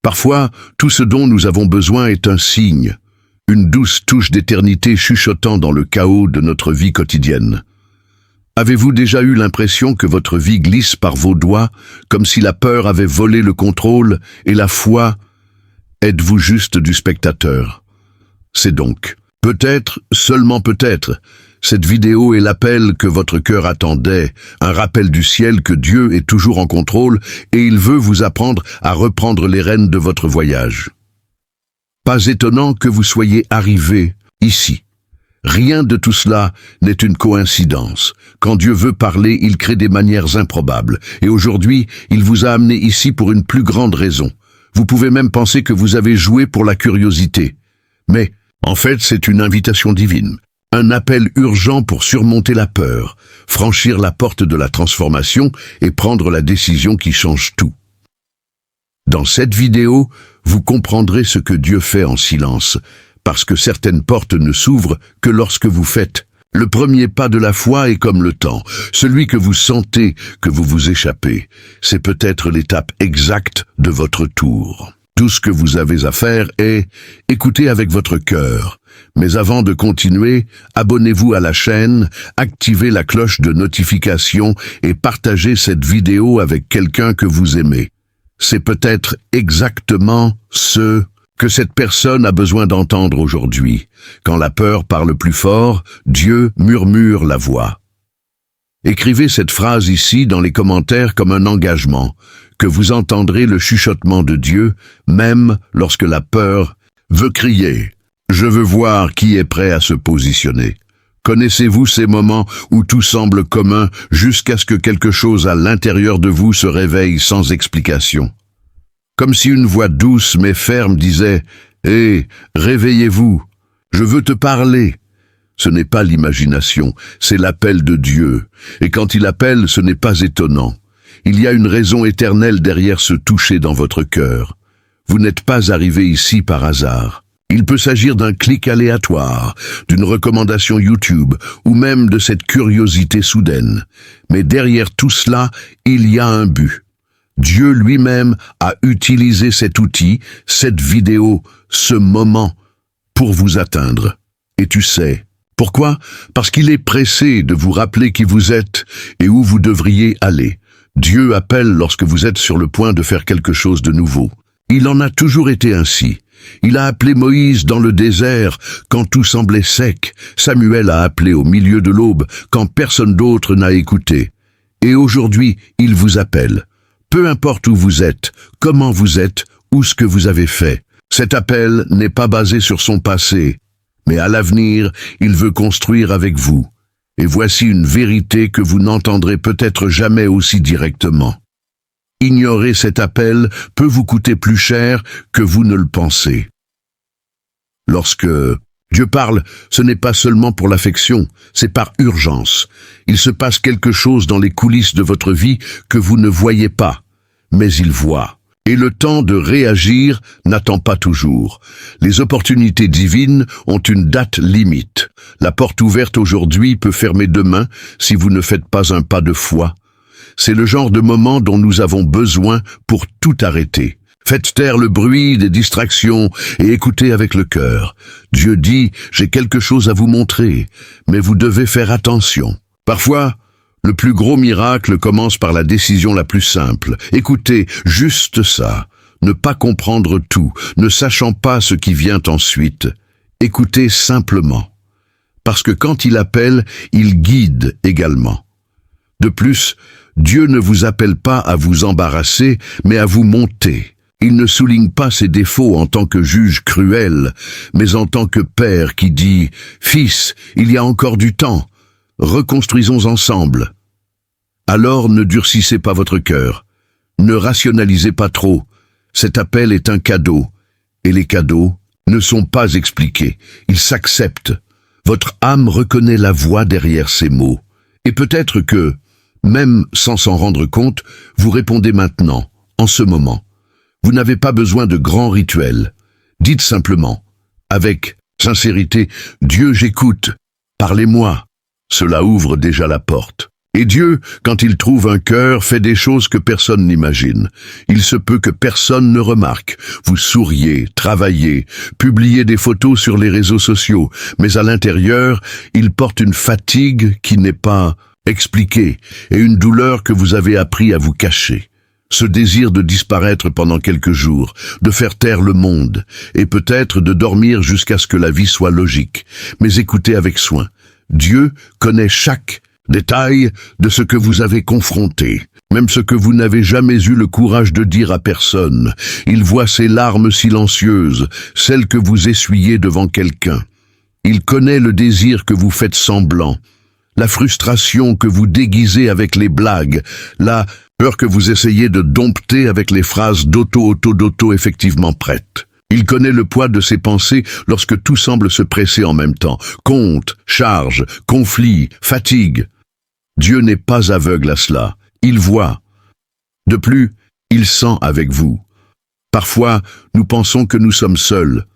Parfois, tout ce dont nous avons besoin est un signe, une douce touche d'éternité chuchotant dans le chaos de notre vie quotidienne. Avez-vous déjà eu l'impression que votre vie glisse par vos doigts, comme si la peur avait volé le contrôle, et la foi, êtes-vous juste du spectateur? C'est donc, peut-être, seulement peut-être, cette vidéo est l'appel que votre cœur attendait, un rappel du ciel que Dieu est toujours en contrôle et il veut vous apprendre à reprendre les rênes de votre voyage. Pas étonnant que vous soyez arrivé ici. Rien de tout cela n'est une coïncidence. Quand Dieu veut parler, il crée des manières improbables. Et aujourd'hui, il vous a amené ici pour une plus grande raison. Vous pouvez même penser que vous avez joué pour la curiosité. Mais, en fait, c'est une invitation divine. Un appel urgent pour surmonter la peur, franchir la porte de la transformation et prendre la décision qui change tout. Dans cette vidéo, vous comprendrez ce que Dieu fait en silence, parce que certaines portes ne s'ouvrent que lorsque vous faites. Le premier pas de la foi est comme le temps, celui que vous sentez que vous vous échappez. C'est peut-être l'étape exacte de votre tour. Tout ce que vous avez à faire est écouter avec votre cœur. Mais avant de continuer, abonnez-vous à la chaîne, activez la cloche de notification et partagez cette vidéo avec quelqu'un que vous aimez. C'est peut-être exactement ce que cette personne a besoin d'entendre aujourd'hui. Quand la peur parle plus fort, Dieu murmure la voix. Écrivez cette phrase ici dans les commentaires comme un engagement, que vous entendrez le chuchotement de Dieu, même lorsque la peur veut crier. Je veux voir qui est prêt à se positionner. Connaissez-vous ces moments où tout semble commun jusqu'à ce que quelque chose à l'intérieur de vous se réveille sans explication? Comme si une voix douce mais ferme disait « Hé, réveillez-vous, je veux te parler ». Ce n'est pas l'imagination, c'est l'appel de Dieu. Et quand il appelle, ce n'est pas étonnant. Il y a une raison éternelle derrière ce toucher dans votre cœur. Vous n'êtes pas arrivé ici par hasard. Il peut s'agir d'un clic aléatoire, d'une recommandation YouTube ou même de cette curiosité soudaine. Mais derrière tout cela, il y a un but. Dieu lui-même a utilisé cet outil, cette vidéo, ce moment, pour vous atteindre. Et tu sais, pourquoi? Parce qu'il est pressé de vous rappeler qui vous êtes et où vous devriez aller. Dieu appelle lorsque vous êtes sur le point de faire quelque chose de nouveau. Il en a toujours été ainsi. Il a appelé Moïse dans le désert quand tout semblait sec. Samuel a appelé au milieu de l'aube quand personne d'autre n'a écouté. Et aujourd'hui, il vous appelle. Peu importe où vous êtes, comment vous êtes ou ce que vous avez fait. Cet appel n'est pas basé sur son passé, mais à l'avenir, il veut construire avec vous. Et voici une vérité que vous n'entendrez peut-être jamais aussi directement. Ignorer cet appel peut vous coûter plus cher que vous ne le pensez. Lorsque Dieu parle, ce n'est pas seulement pour l'affection, c'est par urgence. Il se passe quelque chose dans les coulisses de votre vie que vous ne voyez pas, mais il voit. Et le temps de réagir n'attend pas toujours. Les opportunités divines ont une date limite. La porte ouverte aujourd'hui peut fermer demain si vous ne faites pas un pas de foi. C'est le genre de moment dont nous avons besoin pour tout arrêter. Faites taire le bruit des distractions et écoutez avec le cœur. Dieu dit, j'ai quelque chose à vous montrer, mais vous devez faire attention. Parfois, le plus gros miracle commence par la décision la plus simple. Écoutez, juste ça. Ne pas comprendre tout, ne sachant pas ce qui vient ensuite. Écoutez simplement. Parce que quand il appelle, il guide également. De plus, Dieu ne vous appelle pas à vous embarrasser, mais à vous monter. Il ne souligne pas ses défauts en tant que juge cruel, mais en tant que père qui dit « Fils, il y a encore du temps, reconstruisons ensemble ». Alors ne durcissez pas votre cœur, ne rationalisez pas trop. Cet appel est un cadeau, et les cadeaux ne sont pas expliqués, ils s'acceptent. Votre âme reconnaît la voix derrière ces mots, et peut-être que, même sans s'en rendre compte, vous répondez maintenant, en ce moment. Vous n'avez pas besoin de grands rituels. Dites simplement, avec sincérité, « Dieu, j'écoute, parlez-moi ». Cela ouvre déjà la porte. Et Dieu, quand il trouve un cœur, fait des choses que personne n'imagine. Il se peut que personne ne remarque. Vous souriez, travaillez, publiez des photos sur les réseaux sociaux, mais à l'intérieur, il porte une fatigue qui n'est pas expliquée et une douleur que vous avez appris à vous cacher. Ce désir de disparaître pendant quelques jours, de faire taire le monde, et peut-être de dormir jusqu'à ce que la vie soit logique. Mais écoutez avec soin. Dieu connaît chaque détail de ce que vous avez confronté, même ce que vous n'avez jamais eu le courage de dire à personne. Il voit ces larmes silencieuses, celles que vous essuyez devant quelqu'un. Il connaît le désir que vous faites semblant, la frustration que vous déguisez avec les blagues, la peur que vous essayez de dompter avec les phrases d'auto effectivement prêtes. Il connaît le poids de ses pensées lorsque tout semble se presser en même temps. Compte, charge, conflit, fatigue. Dieu n'est pas aveugle à cela. Il voit. De plus, il sent avec vous. Parfois, nous pensons que nous sommes seuls,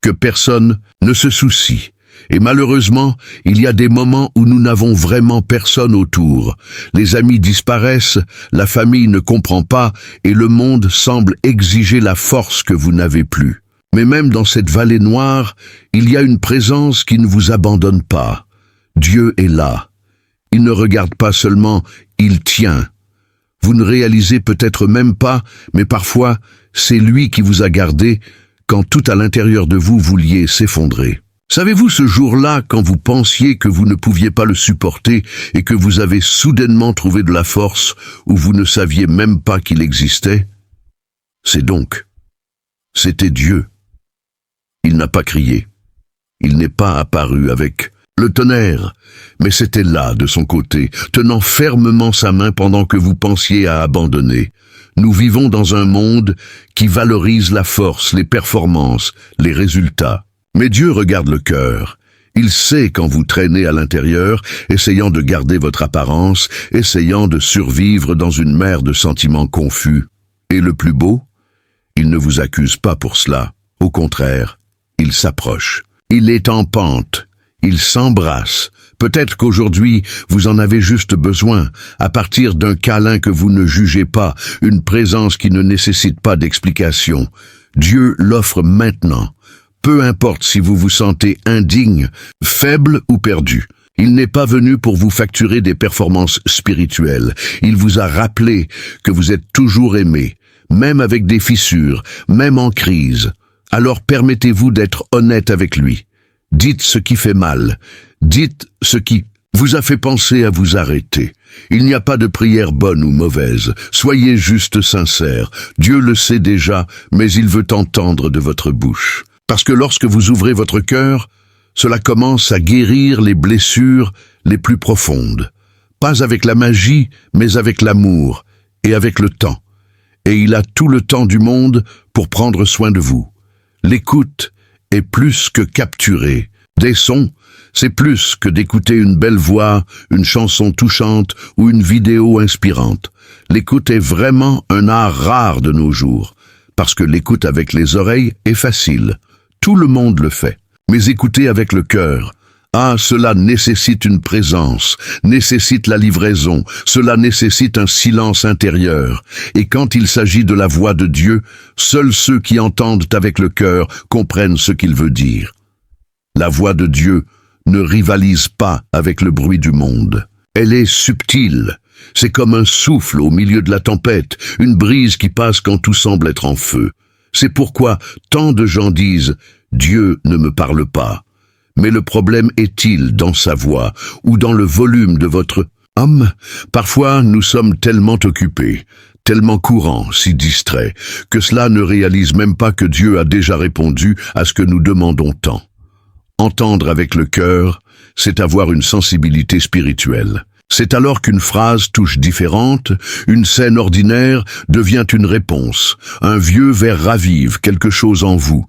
que personne ne se soucie. Et malheureusement, il y a des moments où nous n'avons vraiment personne autour. Les amis disparaissent, la famille ne comprend pas, et le monde semble exiger la force que vous n'avez plus. Mais même dans cette vallée noire, il y a une présence qui ne vous abandonne pas. Dieu est là. Il ne regarde pas seulement, il tient. Vous ne réalisez peut-être même pas, mais parfois, c'est lui qui vous a gardé quand tout à l'intérieur de vous vouliez s'effondrer. Savez-vous ce jour-là, quand vous pensiez que vous ne pouviez pas le supporter et que vous avez soudainement trouvé de la force où vous ne saviez même pas qu'il existait? C'était Dieu. Il n'a pas crié. Il n'est pas apparu avec le tonnerre, mais c'était là, de son côté, tenant fermement sa main pendant que vous pensiez à abandonner. Nous vivons dans un monde qui valorise la force, les performances, les résultats. Mais Dieu regarde le cœur. Il sait quand vous traînez à l'intérieur, essayant de garder votre apparence, essayant de survivre dans une mer de sentiments confus. Et le plus beau, il ne vous accuse pas pour cela. Au contraire, il s'approche. Il est en pente. Il s'embrasse. Peut-être qu'aujourd'hui, vous en avez juste besoin, à partir d'un câlin que vous ne jugez pas, une présence qui ne nécessite pas d'explication. Dieu l'offre maintenant. Peu importe si vous vous sentez indigne, faible ou perdu. Il n'est pas venu pour vous facturer des performances spirituelles. Il vous a rappelé que vous êtes toujours aimé, même avec des fissures, même en crise. Alors permettez-vous d'être honnête avec lui. Dites ce qui fait mal. Dites ce qui vous a fait penser à vous arrêter. Il n'y a pas de prière bonne ou mauvaise. Soyez juste sincère. Dieu le sait déjà, mais il veut entendre de votre bouche. Parce que lorsque vous ouvrez votre cœur, cela commence à guérir les blessures les plus profondes. Pas avec la magie, mais avec l'amour et avec le temps. Et il a tout le temps du monde pour prendre soin de vous. L'écoute est plus que capturer. Des sons, c'est plus que d'écouter une belle voix, une chanson touchante ou une vidéo inspirante. L'écoute est vraiment un art rare de nos jours, parce que l'écoute avec les oreilles est facile. Tout le monde le fait. Mais écouter avec le cœur, cela nécessite une présence, nécessite la livraison, cela nécessite un silence intérieur. Et quand il s'agit de la voix de Dieu, seuls ceux qui entendent avec le cœur comprennent ce qu'il veut dire. La voix de Dieu ne rivalise pas avec le bruit du monde. Elle est subtile. C'est comme un souffle au milieu de la tempête, une brise qui passe quand tout semble être en feu. C'est pourquoi tant de gens disent « Dieu ne me parle pas ». Mais le problème est-il dans sa voix ou dans le volume de votre âme? Parfois, nous sommes tellement occupés, tellement courants, si distraits, que cela ne réalise même pas que Dieu a déjà répondu à ce que nous demandons tant. Entendre avec le cœur, c'est avoir une sensibilité spirituelle. C'est alors qu'une phrase touche différente, une scène ordinaire devient une réponse, un vieux ver ravive quelque chose en vous.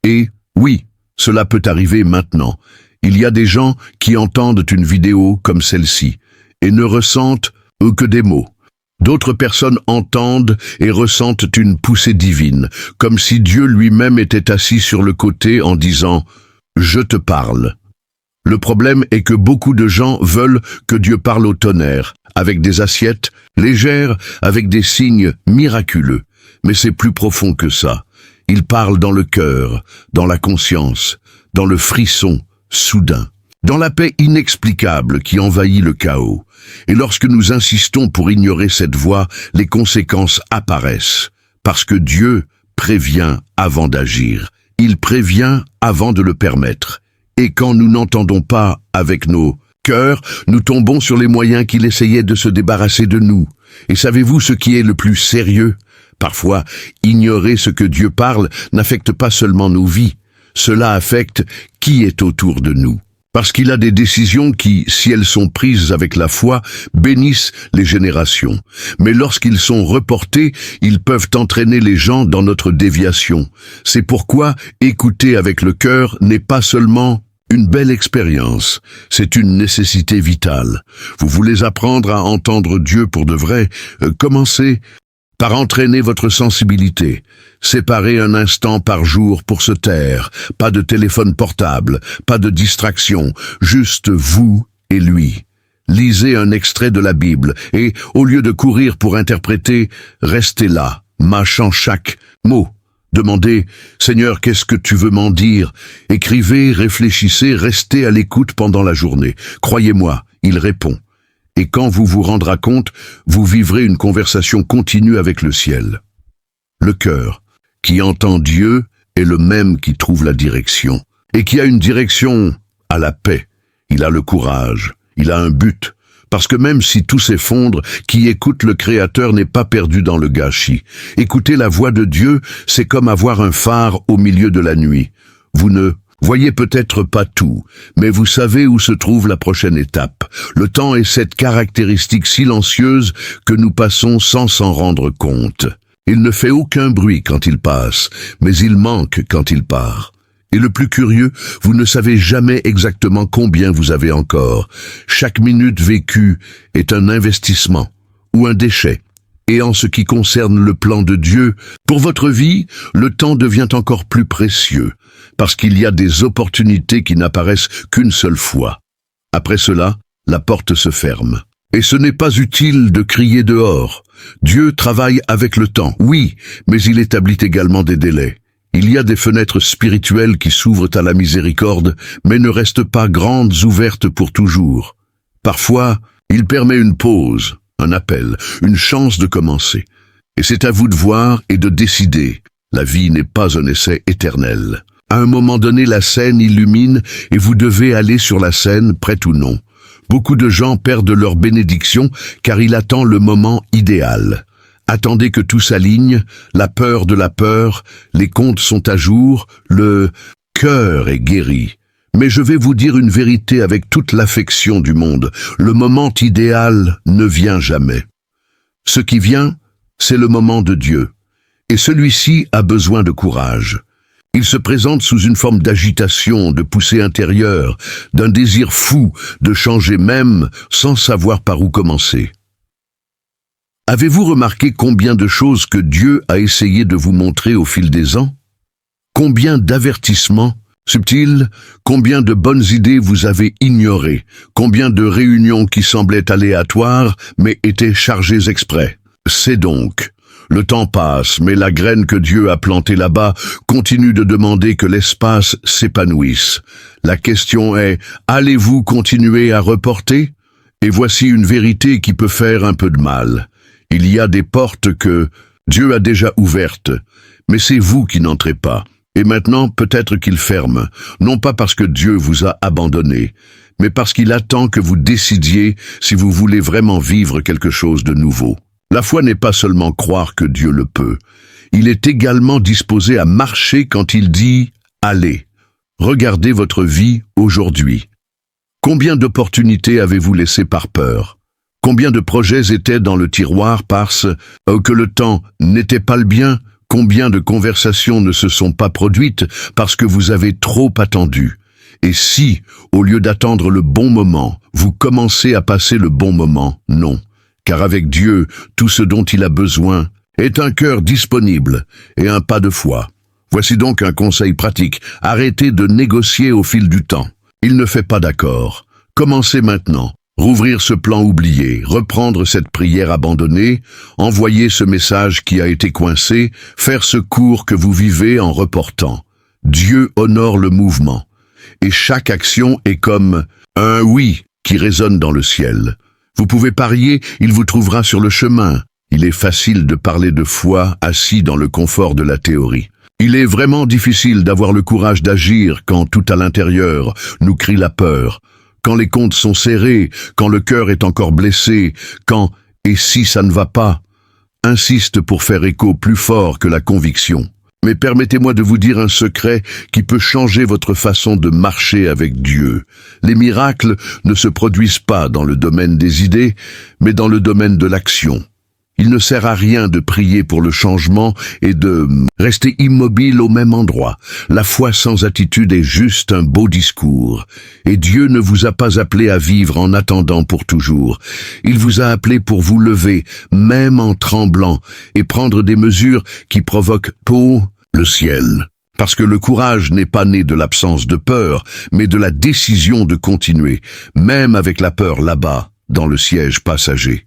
Et, oui, cela peut arriver maintenant. Il y a des gens qui entendent une vidéo comme celle-ci et ne ressentent que des mots. D'autres personnes entendent et ressentent une poussée divine, comme si Dieu lui-même était assis sur le côté en disant « Je te parle ». Le problème est que beaucoup de gens veulent que Dieu parle au tonnerre, avec des assiettes, légères, avec des signes miraculeux. Mais c'est plus profond que ça. Il parle dans le cœur, dans la conscience, dans le frisson soudain, dans la paix inexplicable qui envahit le chaos. Et lorsque nous insistons pour ignorer cette voix, les conséquences apparaissent. Parce que Dieu prévient avant d'agir. Il prévient avant de le permettre. Et quand nous n'entendons pas avec nos cœurs, nous tombons sur les moyens qu'il essayait de se débarrasser de nous. Et savez-vous ce qui est le plus sérieux? Parfois, ignorer ce que Dieu parle n'affecte pas seulement nos vies. Cela affecte qui est autour de nous. Parce qu'il a des décisions qui, si elles sont prises avec la foi, bénissent les générations. Mais lorsqu'ils sont reportés, ils peuvent entraîner les gens dans notre déviation. C'est pourquoi écouter avec le cœur n'est pas seulement une belle expérience, c'est une nécessité vitale. Vous voulez apprendre à entendre Dieu pour de vrai, commencez par entraîner votre sensibilité. Séparez un instant par jour pour se taire, pas de téléphone portable, pas de distraction, juste vous et lui. Lisez un extrait de la Bible et, au lieu de courir pour interpréter, restez là, mâchant chaque mot. Demandez « Seigneur, qu'est-ce que tu veux m'en dire ?» Écrivez, réfléchissez, restez à l'écoute pendant la journée. Croyez-moi, il répond. Et quand vous vous rendrez compte, vous vivrez une conversation continue avec le ciel. Le cœur, qui entend Dieu, est le même qui trouve la direction. Et qui a une direction à la paix. Il a le courage, il a un but. Parce que même si tout s'effondre, qui écoute le Créateur n'est pas perdu dans le gâchis. Écouter la voix de Dieu, c'est comme avoir un phare au milieu de la nuit. Vous ne voyez peut-être pas tout, mais vous savez où se trouve la prochaine étape. Le temps est cette caractéristique silencieuse que nous passons sans s'en rendre compte. Il ne fait aucun bruit quand il passe, mais il manque quand il part. Et le plus curieux, vous ne savez jamais exactement combien vous avez encore. Chaque minute vécue est un investissement ou un déchet. Et en ce qui concerne le plan de Dieu, pour votre vie, le temps devient encore plus précieux, parce qu'il y a des opportunités qui n'apparaissent qu'une seule fois. Après cela, la porte se ferme. Et ce n'est pas utile de crier dehors. Dieu travaille avec le temps, oui, mais il établit également des délais. Il y a des fenêtres spirituelles qui s'ouvrent à la miséricorde, mais ne restent pas grandes ouvertes pour toujours. Parfois, il permet une pause, un appel, une chance de commencer. Et c'est à vous de voir et de décider. La vie n'est pas un essai éternel. À un moment donné, la scène illumine et vous devez aller sur la scène, prête ou non. Beaucoup de gens perdent leur bénédiction car il attend le moment idéal. Attendez que tout s'aligne, la peur de la peur, les comptes sont à jour, le cœur est guéri. Mais je vais vous dire une vérité avec toute l'affection du monde. Le moment idéal ne vient jamais. Ce qui vient, c'est le moment de Dieu. Et celui-ci a besoin de courage. Il se présente sous une forme d'agitation, de poussée intérieure, d'un désir fou de changer même sans savoir par où commencer. Avez-vous remarqué combien de choses que Dieu a essayé de vous montrer au fil des ans? Combien d'avertissements subtils, combien de bonnes idées vous avez ignorées, combien de réunions qui semblaient aléatoires mais étaient chargées exprès. C'est donc, le temps passe, mais la graine que Dieu a plantée là-bas continue de demander que l'espace s'épanouisse. La question est, allez-vous continuer à reporter? Et voici une vérité qui peut faire un peu de mal. Il y a des portes que Dieu a déjà ouvertes, mais c'est vous qui n'entrez pas. Et maintenant, peut-être qu'il ferme, non pas parce que Dieu vous a abandonné, mais parce qu'il attend que vous décidiez si vous voulez vraiment vivre quelque chose de nouveau. La foi n'est pas seulement croire que Dieu le peut, il est également disposé à marcher quand il dit « Allez ». Regardez votre vie aujourd'hui. Combien d'opportunités avez-vous laissées par peur? Combien de projets étaient dans le tiroir parce que le temps n'était pas le bien? Combien de conversations ne se sont pas produites parce que vous avez trop attendu? Et si, au lieu d'attendre le bon moment, vous commencez à passer le bon moment? Non. Car avec Dieu, tout ce dont il a besoin est un cœur disponible et un pas de foi. Voici donc un conseil pratique. Arrêtez de négocier au fil du temps. Il ne fait pas d'accord. Commencez maintenant. Rouvrir ce plan oublié, reprendre cette prière abandonnée, envoyer ce message qui a été coincé, faire ce cours que vous vivez en reportant. Dieu honore le mouvement. Et chaque action est comme un oui qui résonne dans le ciel. Vous pouvez parier, il vous trouvera sur le chemin. Il est facile de parler de foi assis dans le confort de la théorie. Il est vraiment difficile d'avoir le courage d'agir quand tout à l'intérieur nous crie la peur, quand les comptes sont serrés, quand le cœur est encore blessé, quand « et si ça ne va pas ?» insiste pour faire écho plus fort que la conviction. Mais permettez-moi de vous dire un secret qui peut changer votre façon de marcher avec Dieu. Les miracles ne se produisent pas dans le domaine des idées, mais dans le domaine de l'action. Il ne sert à rien de prier pour le changement et de rester immobile au même endroit. La foi sans attitude est juste un beau discours. Et Dieu ne vous a pas appelé à vivre en attendant pour toujours. Il vous a appelé pour vous lever, même en tremblant, et prendre des mesures qui provoquent le ciel. Parce que le courage n'est pas né de l'absence de peur, mais de la décision de continuer, même avec la peur là-bas, dans le siège passager.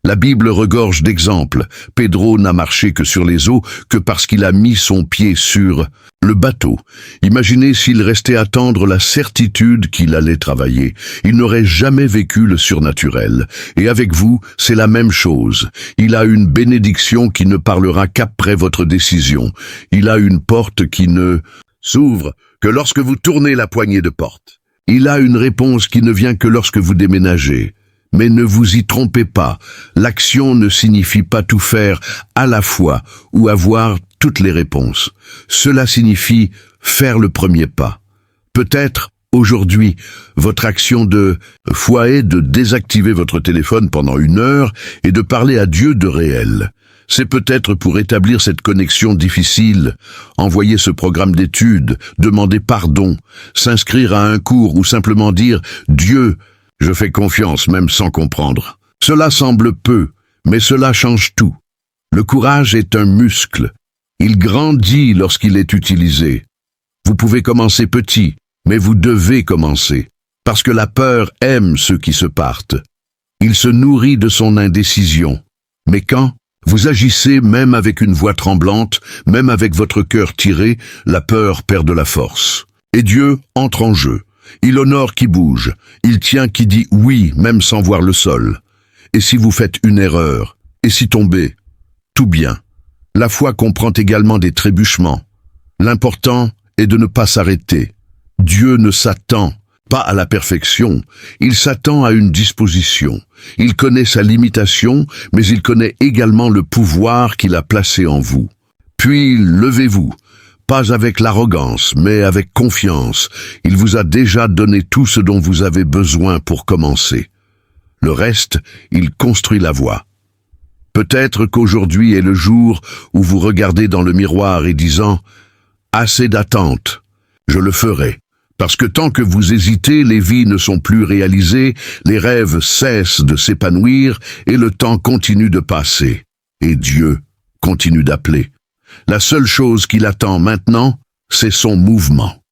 La Bible regorge d'exemples. Pedro n'a marché que sur les eaux que parce qu'il a mis son pied sur le bateau. Imaginez s'il restait attendre la certitude qu'il allait travailler. Il n'aurait jamais vécu le surnaturel. Et avec vous, c'est la même chose. Il a une bénédiction qui ne parlera qu'après votre décision. Il a une porte qui ne s'ouvre que lorsque vous tournez la poignée de porte. Il a une réponse qui ne vient que lorsque vous déménagez. Mais ne vous y trompez pas, l'action ne signifie pas tout faire à la fois ou avoir toutes les réponses. Cela signifie faire le premier pas. Peut-être, aujourd'hui, votre action de foi est de désactiver votre téléphone pendant 1 heure et de parler à Dieu de réel. C'est peut-être pour établir cette connexion difficile, envoyer ce programme d'études, demander pardon, s'inscrire à un cours ou simplement dire « Dieu ». Je fais confiance même sans comprendre. Cela semble peu, mais cela change tout. Le courage est un muscle. Il grandit lorsqu'il est utilisé. Vous pouvez commencer petit, mais vous devez commencer. Parce que la peur aime ceux qui se partent. Il se nourrit de son indécision. Mais quand vous agissez même avec une voix tremblante, même avec votre cœur tiré, la peur perd de la force. Et Dieu entre en jeu. Il honore qui bouge, il tient qui dit oui, même sans voir le sol. Et si vous faites une erreur, et si tombez, tout bien. La foi comprend également des trébuchements. L'important est de ne pas s'arrêter. Dieu ne s'attend pas à la perfection, il s'attend à une disposition. Il connaît sa limitation, mais il connaît également le pouvoir qu'il a placé en vous. Puis levez-vous. Pas avec l'arrogance, mais avec confiance. Il vous a déjà donné tout ce dont vous avez besoin pour commencer. Le reste, il construit la voie. Peut-être qu'aujourd'hui est le jour où vous regardez dans le miroir et disant « Assez d'attente, je le ferai ». Parce que tant que vous hésitez, les vies ne sont plus réalisées, les rêves cessent de s'épanouir et le temps continue de passer. Et Dieu continue d'appeler. La seule chose qu'il attend maintenant, c'est son mouvement.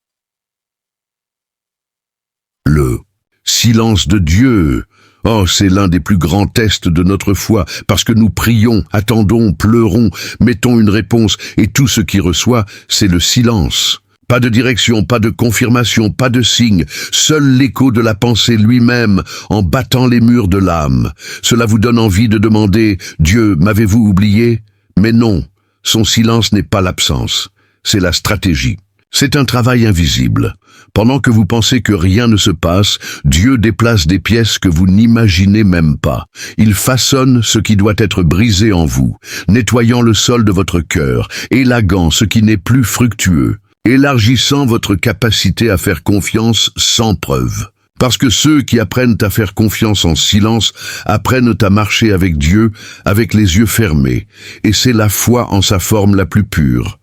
Le silence de Dieu. Oh, c'est l'un des plus grands tests de notre foi, parce que nous prions, attendons, pleurons, mettons une réponse, et tout ce qui reçoit, c'est le silence. Pas de direction, pas de confirmation, pas de signe, seul l'écho de la pensée lui-même en battant les murs de l'âme. Cela vous donne envie de demander « Dieu, m'avez-vous oublié ?» Mais non. Son silence n'est pas l'absence, c'est la stratégie. C'est un travail invisible. Pendant que vous pensez que rien ne se passe, Dieu déplace des pièces que vous n'imaginez même pas. Il façonne ce qui doit être brisé en vous, nettoyant le sol de votre cœur, élaguant ce qui n'est plus fructueux, élargissant votre capacité à faire confiance sans preuve. Parce que ceux qui apprennent à faire confiance en silence apprennent à marcher avec Dieu avec les yeux fermés, et c'est la foi en sa forme la plus pure.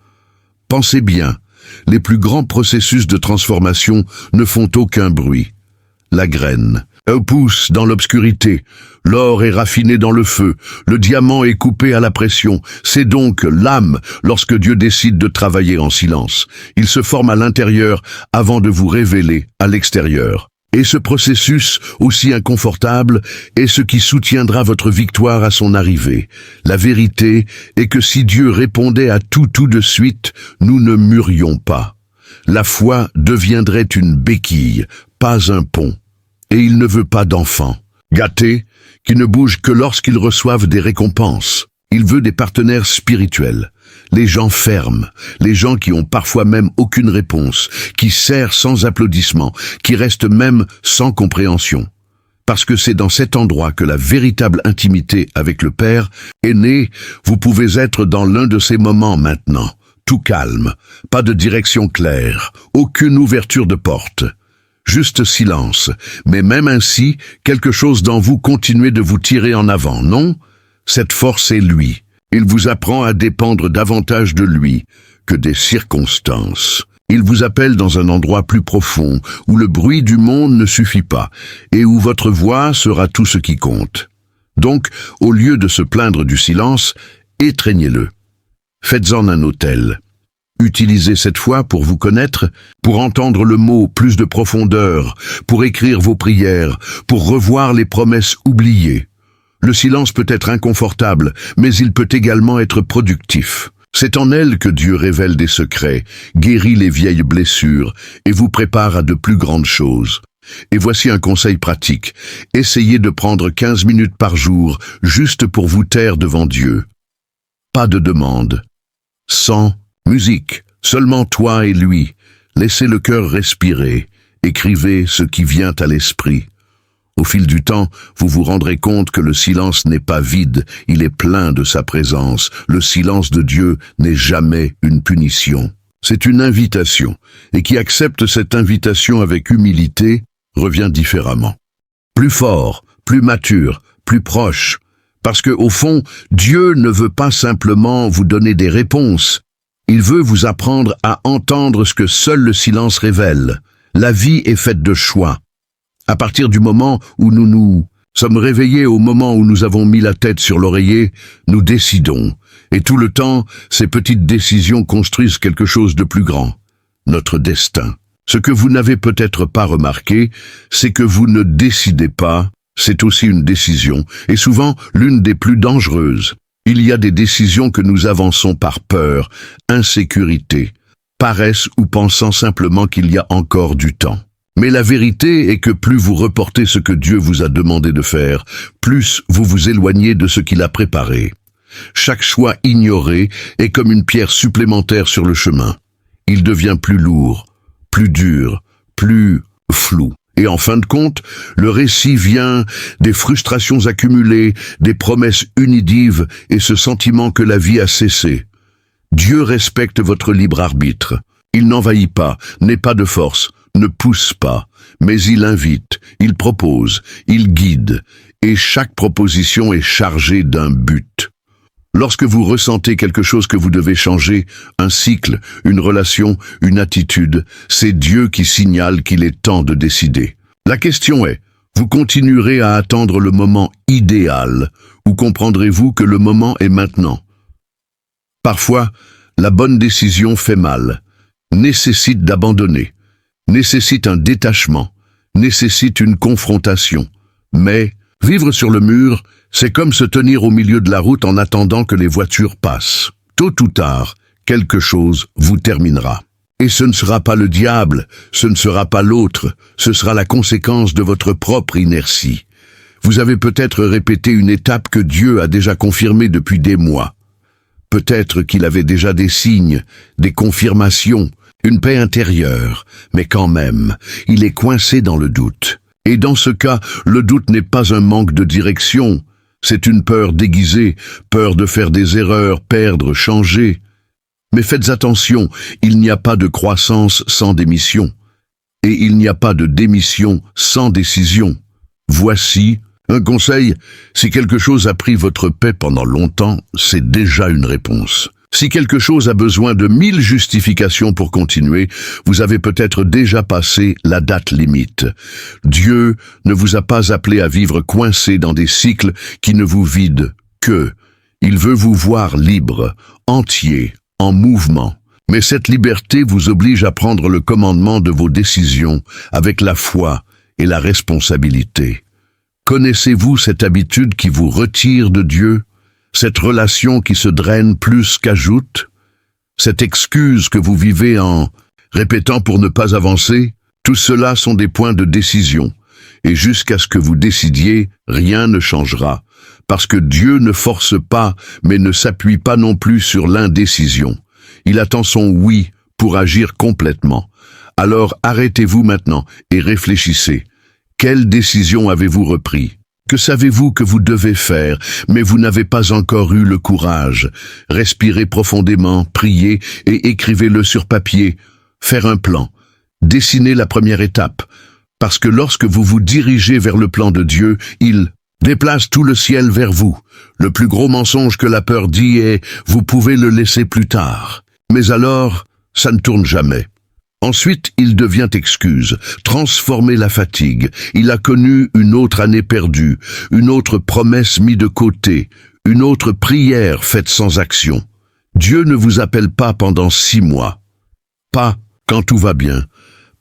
Pensez bien, les plus grands processus de transformation ne font aucun bruit. La graine pousse dans l'obscurité, l'or est raffiné dans le feu, le diamant est coupé à la pression. C'est donc l'âme lorsque Dieu décide de travailler en silence. Il se forme à l'intérieur avant de vous révéler à l'extérieur. Et ce processus, aussi inconfortable, est ce qui soutiendra votre victoire à son arrivée. La vérité est que si Dieu répondait à tout de suite, nous ne mûrions pas. La foi deviendrait une béquille, pas un pont. Et il ne veut pas d'enfants gâtés, qui ne bougent que lorsqu'ils reçoivent des récompenses. Il veut des partenaires spirituels, les gens fermes, les gens qui ont parfois même aucune réponse, qui serrent sans applaudissement, qui restent même sans compréhension. Parce que c'est dans cet endroit que la véritable intimité avec le Père est née. Vous pouvez être dans l'un de ces moments maintenant, tout calme, pas de direction claire, aucune ouverture de porte. Juste silence, mais même ainsi, quelque chose dans vous continue de vous tirer en avant, non? Cette force est lui. Il vous apprend à dépendre davantage de lui que des circonstances. Il vous appelle dans un endroit plus profond, où le bruit du monde ne suffit pas, et où votre voix sera tout ce qui compte. Donc, au lieu de se plaindre du silence, étreignez-le. Faites-en un autel. Utilisez cette foi pour vous connaître, pour entendre le mot plus de profondeur, pour écrire vos prières, pour revoir les promesses oubliées. Le silence peut être inconfortable, mais il peut également être productif. C'est en elle que Dieu révèle des secrets, guérit les vieilles blessures et vous prépare à de plus grandes choses. Et voici un conseil pratique. Essayez de prendre 15 minutes par jour, juste pour vous taire devant Dieu. Pas de demande. Sans musique, seulement toi et lui. Laissez le cœur respirer. Écrivez ce qui vient à l'esprit. Au fil du temps, vous vous rendrez compte que le silence n'est pas vide, il est plein de sa présence. Le silence de Dieu n'est jamais une punition. C'est une invitation, et qui accepte cette invitation avec humilité revient différemment. Plus fort, plus mature, plus proche. Parce que, au fond, Dieu ne veut pas simplement vous donner des réponses. Il veut vous apprendre à entendre ce que seul le silence révèle. La vie est faite de choix. À partir du moment où nous sommes réveillés, au moment où nous avons mis la tête sur l'oreiller, nous décidons. Et tout le temps, ces petites décisions construisent quelque chose de plus grand. Notre destin. Ce que vous n'avez peut-être pas remarqué, c'est que vous ne décidez pas. C'est aussi une décision, et souvent l'une des plus dangereuses. Il y a des décisions que nous avançons par peur, insécurité, paresse ou pensant simplement qu'il y a encore du temps. Mais la vérité est que plus vous reportez ce que Dieu vous a demandé de faire, plus vous vous éloignez de ce qu'il a préparé. Chaque choix ignoré est comme une pierre supplémentaire sur le chemin. Il devient plus lourd, plus dur, plus flou. Et en fin de compte, le récit vient des frustrations accumulées, des promesses unidives et ce sentiment que la vie a cessé. Dieu respecte votre libre arbitre. Il n'envahit pas, n'est pas de force, ne pousse pas, mais il invite, il propose, il guide, et chaque proposition est chargée d'un but. Lorsque vous ressentez quelque chose que vous devez changer, un cycle, une relation, une attitude, c'est Dieu qui signale qu'il est temps de décider. La question est, vous continuerez à attendre le moment idéal ou comprendrez-vous que le moment est maintenant? Parfois, la bonne décision fait mal, nécessite d'abandonner, nécessite un détachement, nécessite une confrontation. Mais vivre sur le mur, c'est comme se tenir au milieu de la route en attendant que les voitures passent. Tôt ou tard, quelque chose vous terminera. Et ce ne sera pas le diable, ce ne sera pas l'autre, ce sera la conséquence de votre propre inertie. Vous avez peut-être répété une étape que Dieu a déjà confirmée depuis des mois. Peut-être qu'il avait déjà des signes, des confirmations, une paix intérieure, mais quand même, il est coincé dans le doute. Et dans ce cas, le doute n'est pas un manque de direction, c'est une peur déguisée, peur de faire des erreurs, perdre, changer. Mais faites attention, il n'y a pas de croissance sans démission. Et il n'y a pas de démission sans décision. Voici un conseil, si quelque chose a pris votre paix pendant longtemps, c'est déjà une réponse. Si quelque chose a besoin de 1000 justifications pour continuer, vous avez peut-être déjà passé la date limite. Dieu ne vous a pas appelé à vivre coincé dans des cycles qui ne vous vident que. Il veut vous voir libre, entier, en mouvement. Mais cette liberté vous oblige à prendre le commandement de vos décisions avec la foi et la responsabilité. Connaissez-vous cette habitude qui vous retire de Dieu, cette relation qui se draine plus qu'ajoute, cette excuse que vous vivez en répétant pour ne pas avancer? Tout cela sont des points de décision, et jusqu'à ce que vous décidiez, rien ne changera, parce que Dieu ne force pas, mais ne s'appuie pas non plus sur l'indécision. Il attend son oui pour agir complètement. Alors arrêtez-vous maintenant et réfléchissez. Quelle décision avez-vous repris? Que savez-vous que vous devez faire, mais vous n'avez pas encore eu le courage? Respirez profondément, priez et écrivez-le sur papier. Faire un plan. Dessinez la première étape. Parce que lorsque vous vous dirigez vers le plan de Dieu, il déplace tout le ciel vers vous. Le plus gros mensonge que la peur dit est « vous pouvez le laisser plus tard ». Mais alors, ça ne tourne jamais. Ensuite, il devient excuse, transformer la fatigue. Il a connu une autre année perdue, une autre promesse mise de côté, une autre prière faite sans action. Dieu ne vous appelle pas pendant 6 mois. Pas quand tout va bien.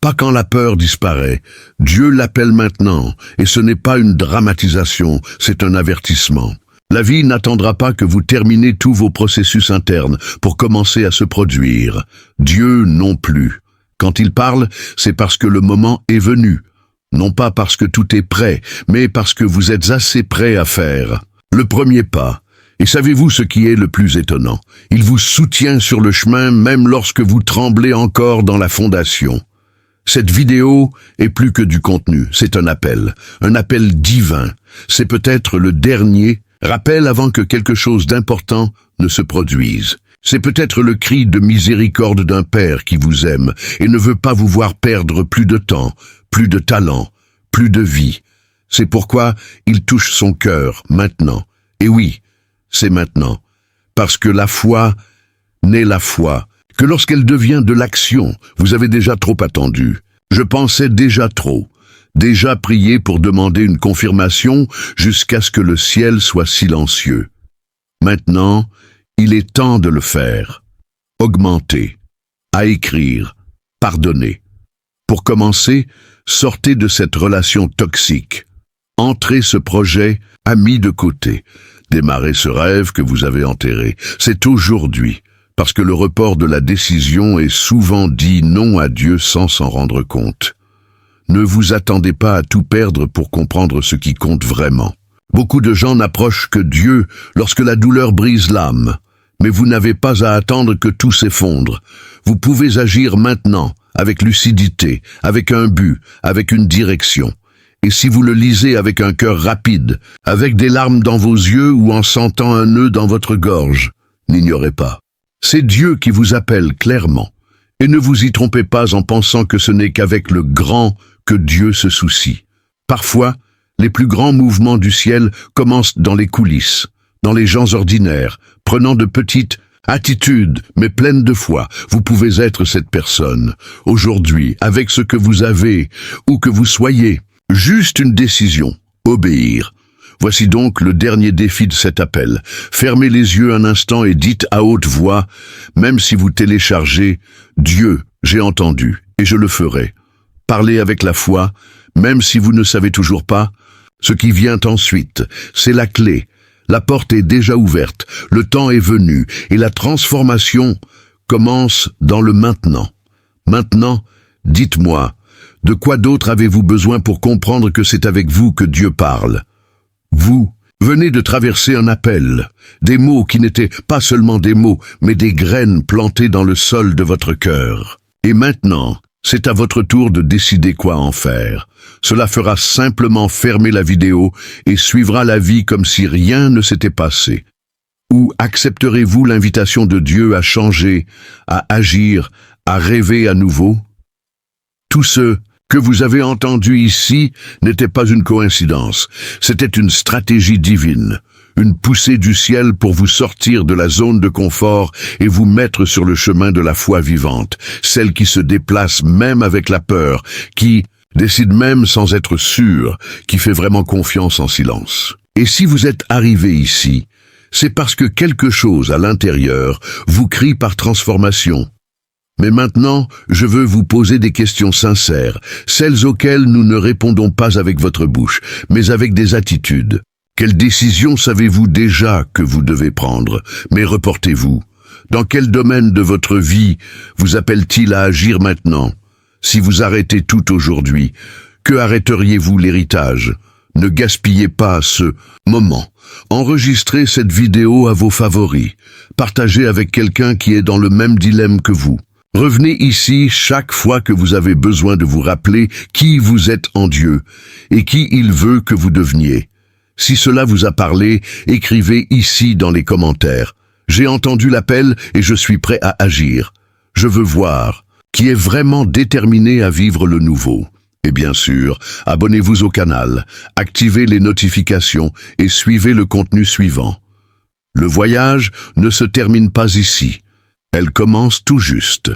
Pas quand la peur disparaît. Dieu l'appelle maintenant, et ce n'est pas une dramatisation, c'est un avertissement. La vie n'attendra pas que vous terminez tous vos processus internes pour commencer à se produire. Dieu non plus. Quand il parle, c'est parce que le moment est venu. Non pas parce que tout est prêt, mais parce que vous êtes assez prêt à faire le premier pas. Et savez-vous ce qui est le plus étonnant? Il vous soutient sur le chemin même lorsque vous tremblez encore dans la fondation. Cette vidéo est plus que du contenu, c'est un appel divin. C'est peut-être le dernier rappel avant que quelque chose d'important ne se produise. C'est peut-être le cri de miséricorde d'un père qui vous aime et ne veut pas vous voir perdre plus de temps, plus de talent, plus de vie. C'est pourquoi il touche son cœur maintenant. Et oui, c'est maintenant. Parce que la foi n'est la foi que lorsqu'elle devient de l'action. Vous avez déjà trop attendu. Je pensais déjà trop. Déjà prié pour demander une confirmation jusqu'à ce que le ciel soit silencieux. Maintenant, il est temps de le faire. Augmenter, à écrire, pardonner. Pour commencer, sortez de cette relation toxique. Entrez ce projet, mis de côté. Démarrez ce rêve que vous avez enterré. C'est aujourd'hui, parce que le report de la décision est souvent dit non à Dieu sans s'en rendre compte. Ne vous attendez pas à tout perdre pour comprendre ce qui compte vraiment. Beaucoup de gens n'approchent que Dieu lorsque la douleur brise l'âme. Mais vous n'avez pas à attendre que tout s'effondre. Vous pouvez agir maintenant, avec lucidité, avec un but, avec une direction. Et si vous le lisez avec un cœur rapide, avec des larmes dans vos yeux ou en sentant un nœud dans votre gorge, n'ignorez pas. C'est Dieu qui vous appelle clairement. Et ne vous y trompez pas en pensant que ce n'est qu'avec le grand que Dieu se soucie. Parfois, les plus grands mouvements du ciel commencent dans les coulisses, dans les gens ordinaires, prenant de petites attitudes, mais pleines de foi. Vous pouvez être cette personne, aujourd'hui, avec ce que vous avez, ou que vous soyez. Juste une décision, obéir. Voici donc le dernier défi de cet appel. Fermez les yeux un instant et dites à haute voix, même si vous téléchargez, « Dieu, j'ai entendu, et je le ferai ». Parlez avec la foi, même si vous ne savez toujours pas. Ce qui vient ensuite, c'est la clé. La porte est déjà ouverte, le temps est venu, et la transformation commence dans le maintenant. Maintenant, dites-moi, de quoi d'autre avez-vous besoin pour comprendre que c'est avec vous que Dieu parle? Vous venez de traverser un appel, des mots qui n'étaient pas seulement des mots, mais des graines plantées dans le sol de votre cœur. Et maintenant, c'est à votre tour de décider quoi en faire. Cela fera simplement fermer la vidéo et suivra la vie comme si rien ne s'était passé. Ou accepterez-vous l'invitation de Dieu à changer, à agir, à rêver à nouveau? Tout ce que vous avez entendu ici n'était pas une coïncidence, c'était une stratégie divine, une poussée du ciel pour vous sortir de la zone de confort et vous mettre sur le chemin de la foi vivante, celle qui se déplace même avec la peur, qui décide même sans être sûr, qui fait vraiment confiance en silence. Et si vous êtes arrivé ici, c'est parce que quelque chose à l'intérieur vous crie par transformation. Mais maintenant, je veux vous poser des questions sincères, celles auxquelles nous ne répondons pas avec votre bouche, mais avec des attitudes. Quelle décision savez-vous déjà que vous devez prendre, mais reportez-vous? Dans quel domaine de votre vie vous appelle-t-il à agir maintenant? Si vous arrêtez tout aujourd'hui, que arrêteriez-vous l'héritage? Ne gaspillez pas ce moment. Enregistrez cette vidéo à vos favoris. Partagez avec quelqu'un qui est dans le même dilemme que vous. Revenez ici chaque fois que vous avez besoin de vous rappeler qui vous êtes en Dieu et qui il veut que vous deveniez. Si cela vous a parlé, écrivez ici dans les commentaires. J'ai entendu l'appel et je suis prêt à agir. Je veux voir qui est vraiment déterminé à vivre le nouveau. Et bien sûr, abonnez-vous au canal, activez les notifications et suivez le contenu suivant. Le voyage ne se termine pas ici. Elle commence tout juste.